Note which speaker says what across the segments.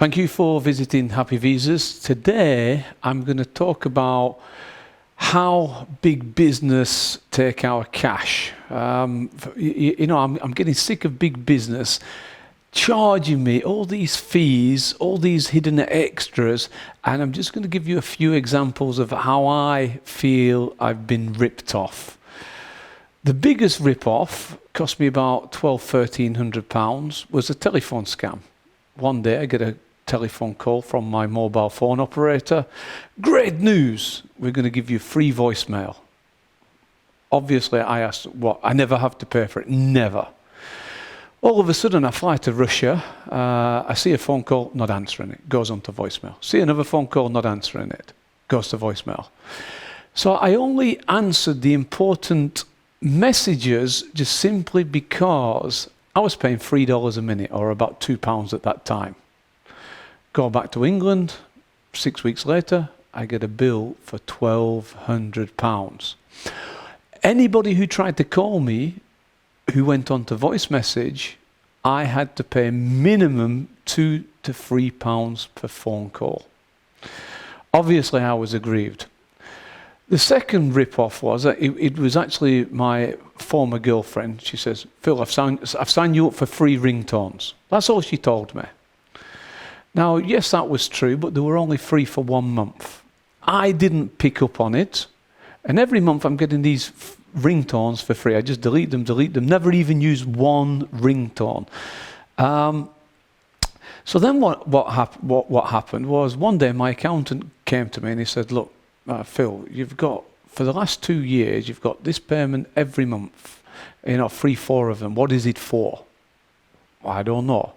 Speaker 1: Thank you for visiting Happy Visas. Today I'm going to talk about how big business take our cash. I'm getting sick of big business charging me all these fees, all these hidden extras, and I'm just going to give you a few examples of how I feel I've been ripped off. The biggest rip-off cost me about £1,200-1,300 was a telephone scam. One day I get a telephone call from my mobile phone operator. Great news, we're going to give you free voicemail. Obviously I asked, what? I never have to pay for it, never. All of a sudden I fly to Russia, I see a phone call, not answering it, goes on to voicemail. See another phone call, not answering it, goes to voicemail. So I only answered the important messages just simply because I was paying $3 a minute, or about £2 at that time. Go back to England, 6 weeks later, I get a bill for £1,200. Anybody who tried to call me, who went on to voice message, I had to pay minimum £2 to £3 per phone call. Obviously, I was aggrieved. The second rip-off was that it was actually my former girlfriend. She says, Phil, I've signed you up for free ringtones. That's all she told me. Now, yes, that was true, but they were only free for 1 month. I didn't pick up on it, and every month I'm getting these ringtones for free. I just delete them, never even use one ringtone. So then what happened was one day my accountant came to me and he said, look, Phil, you've got, for the last 2 years, you've got this payment every month, 3-4 of them. What is it for? I don't know.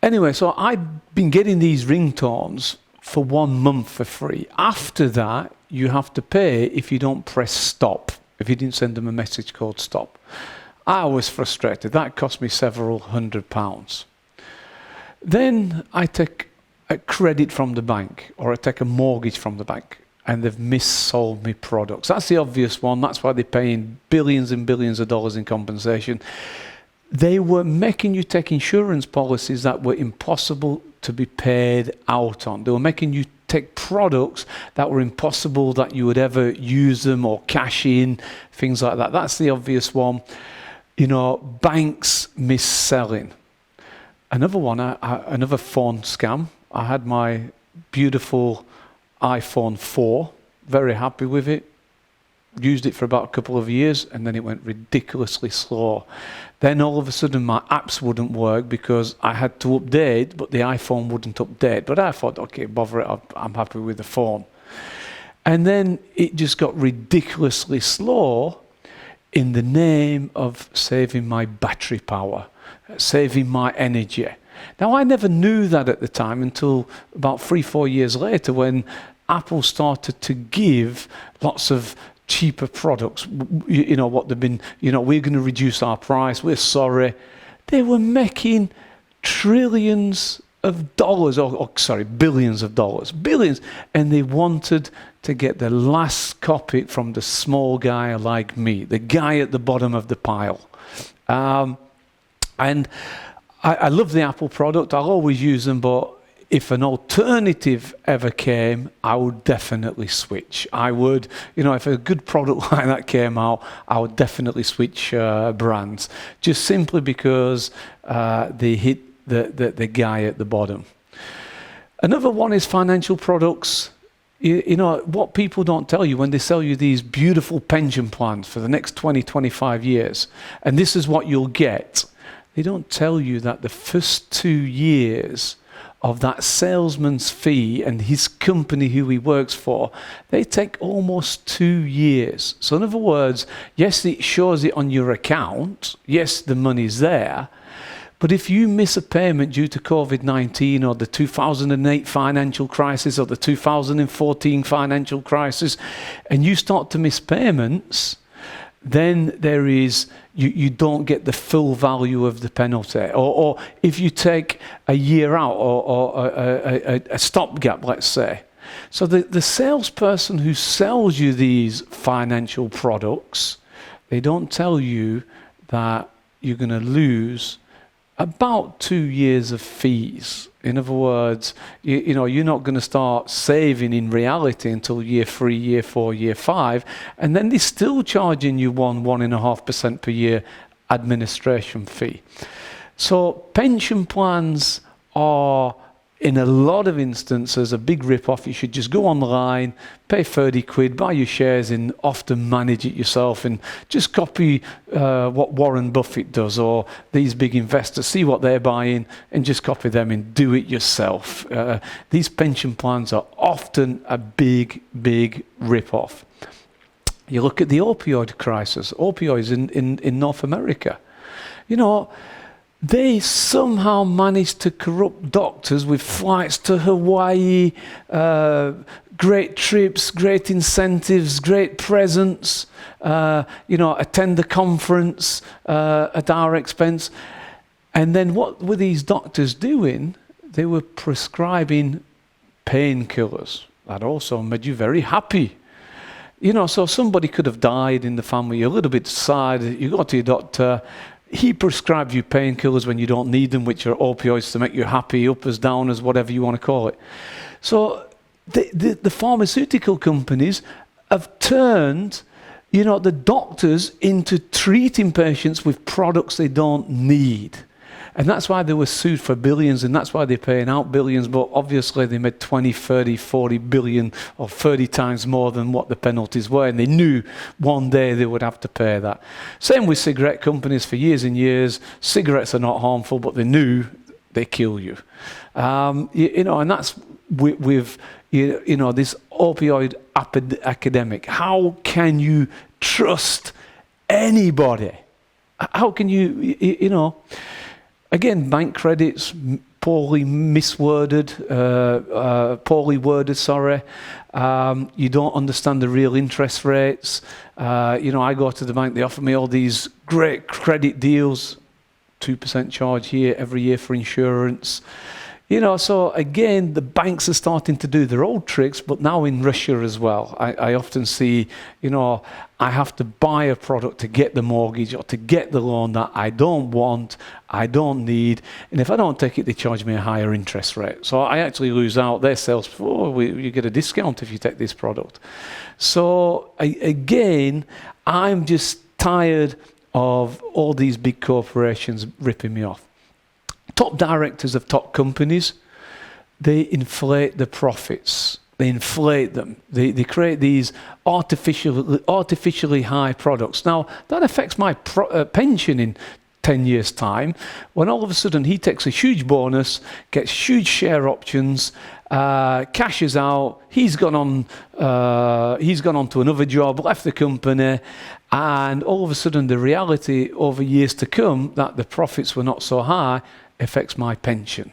Speaker 1: Anyway, so I'd been getting these ringtones for 1 month for free. After that, you have to pay if you don't press stop, if you didn't send them a message called stop. I was frustrated. That cost me several £100s. Then I take a credit from the bank, or I take a mortgage from the bank, and they've missold me products. That's the obvious one. That's why they're paying billions and billions of dollars in compensation. They were making you take insurance policies that were impossible to be paid out on. They were making you take products that were impossible that you would ever use them or cash in, things like that. That's the obvious one. Banks mis-selling. Another one, another phone scam. I had my beautiful iPhone 4, very happy with it. Used it for about a couple of years, and then it went ridiculously slow. Then all of a sudden my apps wouldn't work because I had to update, but the iPhone wouldn't update. But I thought, okay, bother it, I'm happy with the phone. And then it just got ridiculously slow in the name of saving my battery power, saving my energy. Now, I never knew that at the time until about 3-4 years later when Apple started to give lots of cheaper products. What they've been, we're going to reduce our price, we're sorry. They were making trillions of dollars, billions of dollars, billions, and they wanted to get the last copy from the small guy like me, the guy at the bottom of the pile. And I love the Apple product, I'll always use them, but if an alternative ever came, I would definitely switch. I would, if a good product like that came out, I would definitely switch brands, just simply because they hit the guy at the bottom. Another one is financial products. What people don't tell you when they sell you these beautiful pension plans for the next 20-25 years, and this is what you'll get. They don't tell you that the first 2 years of that salesman's fee and his company who he works for, they take almost 2 years. So in other words, yes, it shows it on your account. Yes, the money's there. But if you miss a payment due to COVID-19 or the 2008 financial crisis or the 2014 financial crisis, and you start to miss payments, then there is, you don't get the full value of the penalty. Or if you take a year out or a stopgap, let's say. So the salesperson who sells you these financial products, they don't tell you that you're going to lose about 2 years of fees. In other words, you know, you're not going to start saving in reality until year 3, year 4, year 5, and then they're still charging you 1.5% per year administration fee. So pension plans are, in a lot of instances, a big rip-off. You should just go online, pay 30 quid, buy your shares and often manage it yourself, and just copy what Warren Buffett does, or these big investors, see what they're buying and just copy them and do it yourself. These pension plans are often a big, big rip-off. You look at the opioid crisis, opioids in North America. You know, they somehow managed to corrupt doctors with flights to Hawaii, great trips, great incentives, great presents, you know, attend the conference at our expense. And then what were these doctors doing? They were prescribing painkillers. That also made you very happy. You know, so somebody could have died in the family, you're a little bit sad, you go to your doctor, he prescribes you painkillers when you don't need them, which are opioids to make you happy, uppers, downers, whatever you want to call it. So the pharmaceutical companies have turned, you know, the doctors into treating patients with products they don't need. And that's why they were sued for billions, and that's why they're paying out billions, but obviously they made 20, 30, 40 billion or 30 times more than what the penalties were, and they knew one day they would have to pay that. Same with cigarette companies for years and years. Cigarettes are not harmful, but they knew they kill you. You know, and that's with you know, this opioid epidemic. How can you trust anybody? How can you know... Again, bank credits, poorly worded, sorry. You don't understand the real interest rates. You know, I go to the bank, they offer me all these great credit deals, 2% charge here every year for insurance. You know, so again, the banks are starting to do their old tricks, but now in Russia as well. I often see, you know, I have to buy a product to get the mortgage or to get the loan that I don't want, I don't need, and if I don't take it, they charge me a higher interest rate. So I actually lose out their sales. You get a discount if you take this product. So again, I'm just tired of all these big corporations ripping me off. Top directors of top companies, they inflate the profits. They inflate them. They create these artificially high products. Now, that affects my pension in 10 years' time, when all of a sudden he takes a huge bonus, gets huge share options, cashes out, he's gone on to another job, left the company, and all of a sudden the reality over years to come that the profits were not so high affects my pension.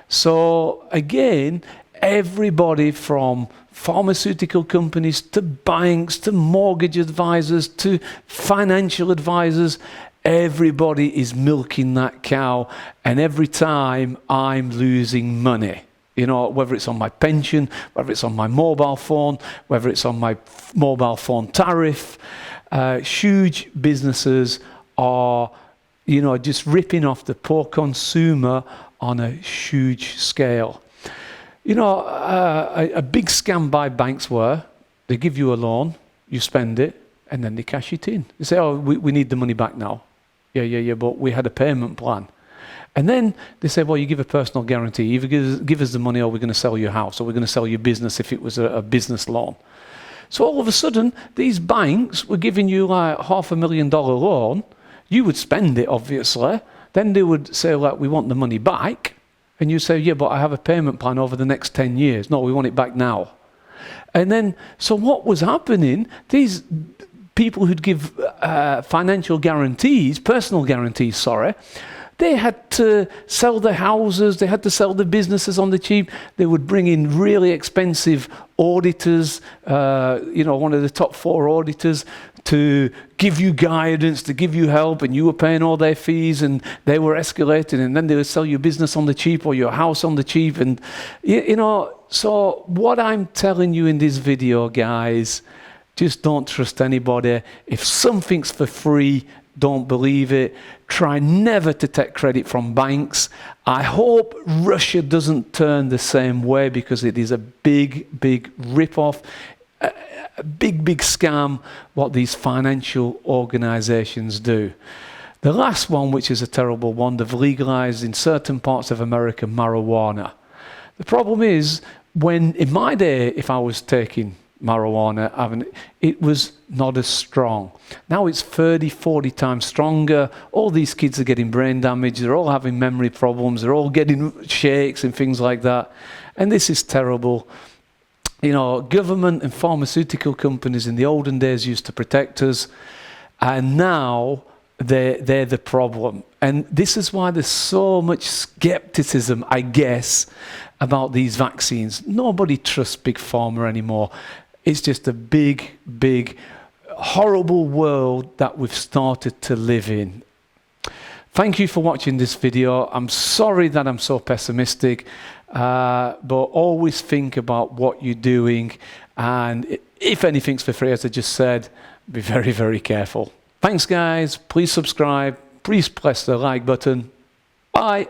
Speaker 1: So again, everybody from pharmaceutical companies to banks to mortgage advisors to financial advisors, everybody is milking that cow, and every time I'm losing money. You know, whether it's on my pension, whether it's on my mobile phone, whether it's on my mobile phone tariff, huge businesses are, you know, just ripping off the poor consumer on a huge scale. You know, a big scam by banks were, they give you a loan, you spend it, and then they cash it in. They say, oh, we need the money back now. Yeah, but we had a payment plan. And then they say, well, you give a personal guarantee. Either give us the money or we're going to sell your house or we're going to sell your business if it was a business loan. So all of a sudden, these banks were giving you like $500,000 loan. You would spend it, obviously. Then they would say, like, we want the money back. And you say, yeah, but I have a payment plan over the next 10 years. No, we want it back now. And then, so what was happening, these people who'd give financial guarantees, personal guarantees, sorry, they had to sell their houses, they had to sell their businesses on the cheap. They would bring in really expensive auditors, you know, one of the top 4 auditors, to give you guidance, to give you help, and you were paying all their fees, and they were escalating, and then they would sell your business on the cheap or your house on the cheap. And, you know, so what I'm telling you in this video, guys, just don't trust anybody. If something's for free, don't believe it. Try never to take credit from banks. I hope Russia doesn't turn the same way, because it is a big, big rip-off, a big, big scam what these financial organizations do. The last one, which is a terrible one, they've legalized in certain parts of America marijuana. The problem is, when in my day, if I was taking marijuana, it was not as strong. Now it's 30, 40 times stronger. All these kids are getting brain damage. They're all having memory problems. They're all getting shakes and things like that. And this is terrible. You know, government and pharmaceutical companies in the olden days used to protect us, and now they're the problem. And this is why there's so much skepticism, I guess, about these vaccines. Nobody trusts Big Pharma anymore. It's just a big, big, horrible world that we've started to live in. Thank you for watching this video. I'm sorry that I'm so pessimistic, but always think about what you're doing. And if anything's for free, as I just said, be very, very careful. Thanks, guys. Please subscribe. Please press the like button. Bye.